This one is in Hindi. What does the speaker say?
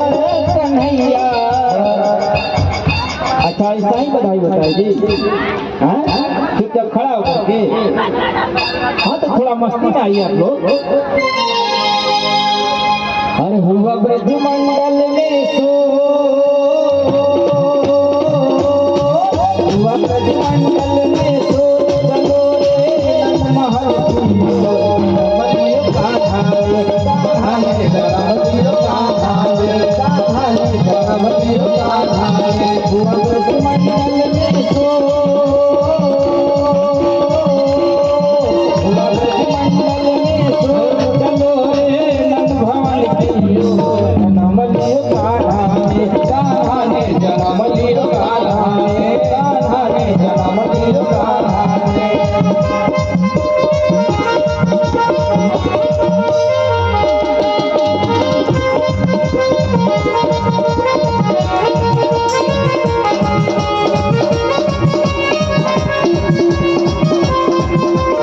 कन्हैया। अच्छा ऐसा ही बधाई बताए जी। हाँ चुपचाप खड़ा होकर के। हाँ तो थोड़ा मस्ती में आइए आप लोग। अरे हुआ ब्रज मंडल में सो